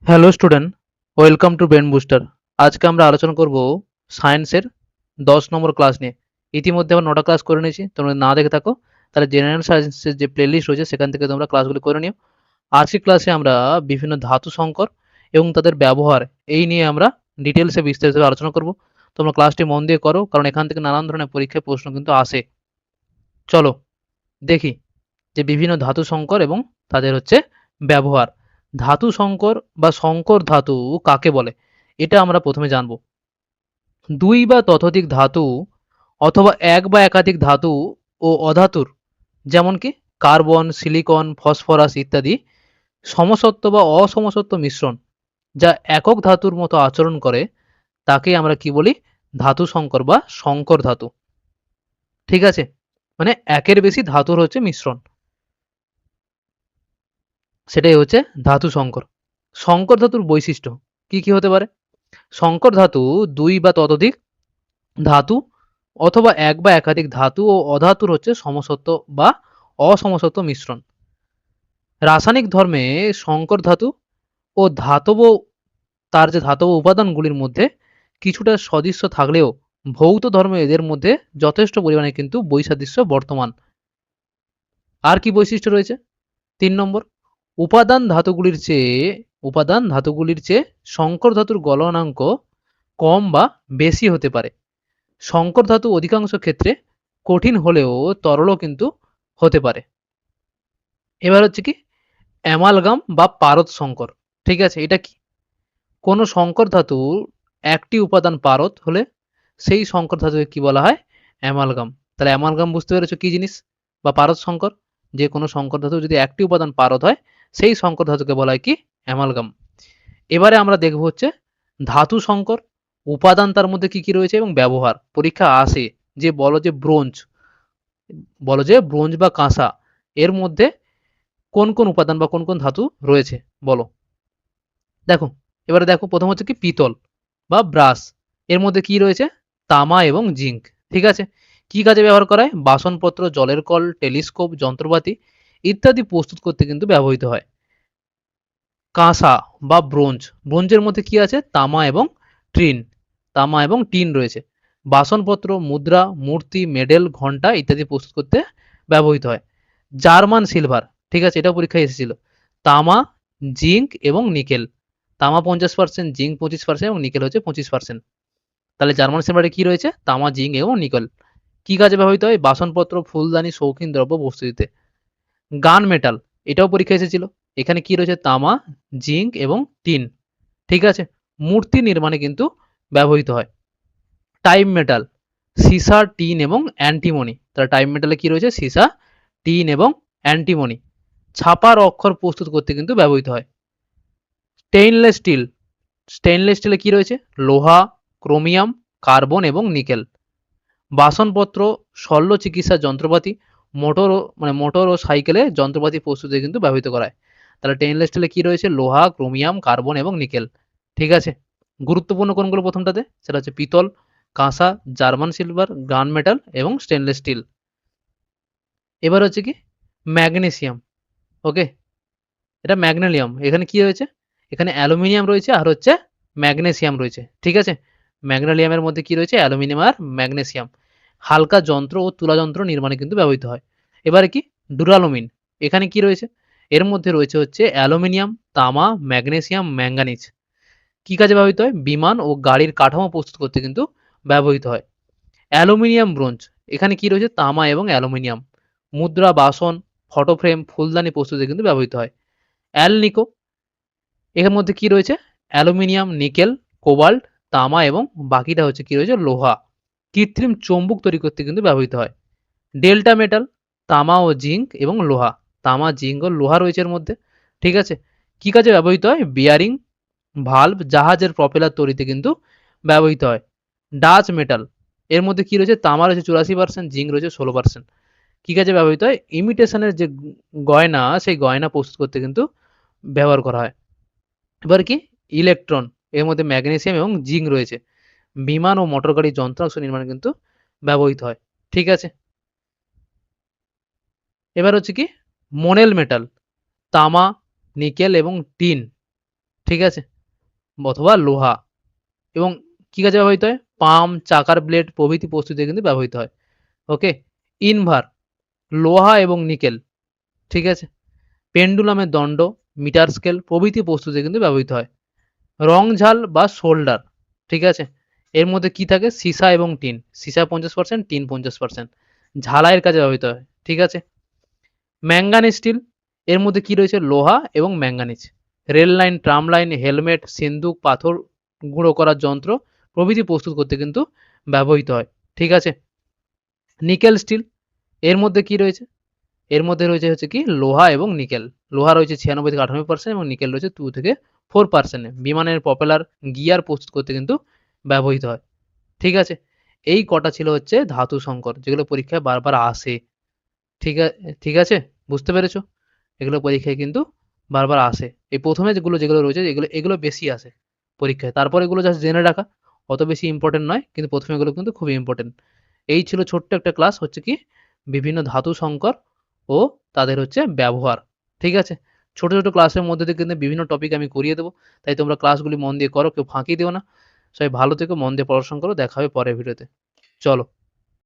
Hello student, welcome to brain booster. আজকে আমরা আলোচনা করব সায়েন্সের 10 নম্বর ক্লাস নিয়ে। ইতিমধ্যে আমরা 9টা ক্লাস করে নিয়েছি। তোমরা না দেখে থাকো তাহলে জেনারেল সায়েন্সের যে প্লেলিস্ট রয়েছে সেখান থেকে তোমরা ক্লাসগুলি করে নিও। আজকের ক্লাসে আমরা বিভিন্ন ধাতু সংকর এবং তাদের ব্যবহার এই নিয়ে আমরা ডিটেলসে বিস্তারিত আলোচনা করব। তোমরা ক্লাসটি মন দিয়ে করো, কারণ এখান থেকে নানান ধরনের পরীক্ষায় প্রশ্ন কিন্তু আসে। চলো দেখি যে বিভিন্ন ধাতু সংকর এবং তাদের ব্যবহার। ধাতু সংকর বা সংকর ধাতু কাকে বলে এটা আমরা প্রথমে জানব। দুই বা ততোধিক ধাতু অথবা এক বা একাধিক ধাতু ও অধাতুর, যেমন কি কার্বন, সিলিকন, ফসফরাস ইত্যাদি সমসত্ব বা অসমসত্ব মিশ্রণ যা একক ধাতুর মতো আচরণ করে তাকে আমরা কি বলি? ধাতু সংকর বা সংকর ধাতু। ঠিক আছে, মানে একের বেশি ধাতুর মিশ্রণ, সেটাই ধাতু সংকর। সংকর ধাতুর বৈশিষ্ট্য কি কি হতে পারে? সংকর ধাতু দুই বা ততোধিক ধাতু অথবা এক বা একাধিক ধাতু ও অধাতুর সমসত্ব বা অসমসত্ব মিশ্রণ। রাসায়নিক ধর্মে সংকর ধাতু ও ধাতব, তার যে ধাতব উপাদানগুলির মধ্যে কিছুটা সদৃশ্য থাকলেও ভৌত ধর্মে এদের মধ্যে যথেষ্ট পরিমাণে কিন্তু বৈসাদৃশ্য বর্তমান। আর কি বৈশিষ্ট্য রয়েছে? 3 নম্বর, উপাদান ধাতুগুলির চেয়ে সংকর ধাতুর গলনাঙ্ক কম বা বেশি হতে পারে। সংকর ধাতু অধিকাংশ ক্ষেত্রে কঠিন হলেও তরলও কিন্তু হতে পারে। এবার কি অ্যামালগাম বা পারদ সংকর। ঠিক আছে, এটা কি? কোন সংকর ধাতুর একটি উপাদান পারদ হলে সেই সংকর ধাতুকে কি বলা হয়? অ্যামালগাম। তাহলে অ্যামালগাম বুঝতে পেরেছো কি জিনিস, বা পারদ সংকর? যে কোনো সংকর ধাতু যদি একটি উপাদান পারদ হয় সেই সংকর ধাতুকে বলা হয় কি? অ্যামালগাম। এবারে আমরা দেখব ধাতু সংকর, উপাদান তার মধ্যে কি কি রয়েছে এবং ব্যবহার। পরীক্ষা আসে যে ব্রোঞ্জ বা কাঁসা এর মধ্যে কোন কোন উপাদান বা কোন কোন ধাতু রয়েছে বলো। দেখো, এবারে দেখো, প্রথম কি পিতল বা ব্রাস, এর মধ্যে কি রয়েছে? তামা এবং জিঙ্ক। ঠিক আছে, কি কাজে ব্যবহার করা হয়? বাসনপত্র, জলের কল, টেলিস্কোপ, যন্ত্রপাতি ইত্যাদি প্রস্তুত করতে কিন্তু ব্যবহৃত হয়। কাঁসা বা ব্রোঞ্জের মধ্যে কি আছে? তামা এবং টিন রয়েছে। বাসনপত্র, মুদ্রা, মূর্তি, মেডেল, ঘণ্টা ইত্যাদি প্রস্তুত করতে ব্যবহৃত হয়। জার্মান সিলভার, ঠিক আছে, এটা পরীক্ষায় এসেছিল। তামা, জিঙ্ক এবং নিকেল। তামা 50%, জিঙ্ক 25% এবং নিকেল 25%। তাহলে জার্মান সিলভারে কি রয়েছে? তামা, জিঙ্ক এবং নিকেল। কি কাজে ব্যবহৃত হয়? বাসনপত্র, ফুলদানি, শৌখিন দ্রব্য প্রস্তুতিতে। গান মেটাল, এটাও পরীক্ষা এসেছিল। এখানে কি রয়েছে? তামা, জিঙ্ক এবং টিন। ঠিক আছে, মূর্তি নির্মাণে কিন্তু ব্যবহৃত হয়। টাইম মেটাল, সীসা, টিন এবং অ্যান্টিমনি। তাহলে টাইম মেটালে কি রয়েছে? সীসা, টিন এবং অ্যান্টিমনি। ছাপার অক্ষর প্রস্তুত করতে কিন্তু ব্যবহৃত হয়। স্টেইনলেস স্টিল, স্টেইনলেস স্টিলে কি রয়েছে? লোহা, ক্রোমিয়াম, কার্বন এবং নিকেল। বাসনপত্র, শল্য চিকিৎসা যন্ত্রপাতি, মোটর ও সাইকেলে যন্ত্রপাতি প্রস্তুতে কিন্তু ব্যবহৃত করা হয়। তাহলে স্টেইনলেস স্টিলে কি রয়েছে? লোহা, ক্রোমিয়াম, কার্বন এবং নিকেল। ঠিক আছে, গুরুত্বপূর্ণ কোনগুলো প্রথমটাতে? সেটা পিতল, কাঁসা, জার্মান সিলভার, গান মেটাল এবং স্টেনলেস স্টিল। এবার কি ম্যাগনেসিয়াম। ওকে, এটা ম্যাগনেলিয়াম। এখানে কি রয়েছে? এখানে অ্যালুমিনিয়াম রয়েছে আর ম্যাগনেসিয়াম রয়েছে। ঠিক আছে, ম্যাগনেলিয়ামের মধ্যে কি রয়েছে? অ্যালুমিনিয়াম আর ম্যাগনেসিয়াম। হালকা যন্ত্র ও তুলা যন্ত্র নির্মাণে কিন্তু ব্যবহৃত হয়। এবারে কি ডুরালুমিন, এখানে কি রয়েছে? এর মধ্যে রয়েছে অ্যালুমিনিয়াম, তামা, ম্যাগনেসিয়াম, ম্যাঙ্গানিজ। কি কাজে ব্যবহৃত হয়? বিমান ও গাড়ির কাঠামো প্রস্তুত করতে কিন্তু ব্যবহৃত হয়। অ্যালুমিনিয়াম ব্রোঞ্জ, এখানে কি রয়েছে? তামা এবং অ্যালুমিনিয়াম। মুদ্রা, বাসন, ফটো ফ্রেম, ফুলদানি প্রস্তুতে কিন্তু ব্যবহৃত হয়। অ্যালনিকো, এর মধ্যে কি রয়েছে? অ্যালুমিনিয়াম, নিকেল, কোবাল্ট, তামা এবং বাকিটা কি রয়েছে? লোহা। কৃত্রিম চৌম্বক তৈরি করতে কিন্তু ব্যবহৃত হয়। ডেল্টা মেটাল, তামা ও জিঙ্ক এবং লোহা। তামা, জিঙ্ক ও লোহা রয়েছে এর মধ্যে। ঠিক আছে, কি কাজে ব্যবহৃত হয়? বিয়ারিং, ভালভ, জাহাজের প্রপেলার তৈরিতে কিন্তু ব্যবহৃত হয়। ডাচ মেটাল, এর মধ্যে কি রয়েছে? তামা রয়েছে 84%, জিঙ্ক রয়েছে 16%। কি কাজে ব্যবহৃত হয়? ইমিটেশনের যে গয়না, সেই গয়না প্রস্তুত করতে কিন্তু ব্যবহার করা হয়। এবার কি ইলেকট্রন, এর মধ্যে ম্যাগনেসিয়াম এবং জিঙ্ক রয়েছে। বিমান ও মোটর গাড়ির যন্ত্রাংশ নির্মাণে কিন্তু ব্যবহৃত হয়। ঠিক আছে, এবার কি মোনেল মেটাল, তামা, নিকেল এবং টিন ঠিক আছে, অথবা লোহা। এবং কি কাজে ব্যবহৃত হয়? পাম্প, চাকার ব্লেড প্রভৃতি প্রস্তুতিতে কিন্তু ব্যবহৃত হয়। ওকে, ইনভার, লোহা এবং নিকেল। ঠিক আছে, পেন্ডুলামের দণ্ড, মিটার স্কেল প্রভৃতি প্রস্তুতিতে কিন্তু ব্যবহৃত হয়। রং ঝাল বা সোল্ডার, ঠিক আছে, এর মধ্যে কি থাকে? সীসা এবং টিন। সীসা 50%, টিন 50%। ঝালাইয়ের কাজে ব্যবহৃত হয়। ঠিক আছে, ম্যাঙ্গানিজ স্টিল, এর মধ্যে কি রয়েছে? লোহা এবং manganese. Rail line, tram line, helmet, সিন্দুক, পাথর গুঁড়ো করার যন্ত্র প্রভৃতি প্রস্তুত করতে কিন্তু ব্যবহৃত হয়। ঠিক আছে, নিকেল স্টিল, এর মধ্যে কি রয়েছে? এর মধ্যে রয়েছে হচ্ছে কি? লোহা এবং নিকেল। লোহা রয়েছে 96 থেকে 98% এবং নিকেল রয়েছে 2 থেকে 4%। বিমানের প্রপেলার, গিয়ার প্রস্তুত করতে কিন্তু ব্যবহৃত হয়। ঠিক আছে, এই কটা ছিল হচ্ছে ধাতু সংকর, যেগুলো পরীক্ষায় বারবার আসে। ঠিক আছে, বুঝতে পেরেছো? এগুলো পরীক্ষায় কিন্তু বারবার আসে। এই প্রথমে যেগুলো রয়েছে, এগুলো এগুলো বেশি আসে পরীক্ষায়। তারপরে এগুলো জাস্ট জেনে রাখা, অত বেশি ইম্পর্টেন্ট নয়, কিন্তু প্রথমে এগুলো কিন্তু খুবই ইম্পর্টেন্ট। এই ছিল ছোট্ট একটা ক্লাস হচ্ছে কি বিভিন্ন ধাতু সংকর ও তাদের হচ্ছে ব্যবহার। ঠিক আছে, ছোট ছোট ক্লাসের মধ্যে দিয়ে কিন্তু বিভিন্ন টপিক আমি করিয়ে দেবো, তাই তোমরা ক্লাসগুলি মন দিয়ে করো, কেউ ফাঁকি দিও না। সবাই ভালো থেকো, মন দিয়ে পড়াশোনা করো, দেখা হবে পরের ভিডিওতে। চলো।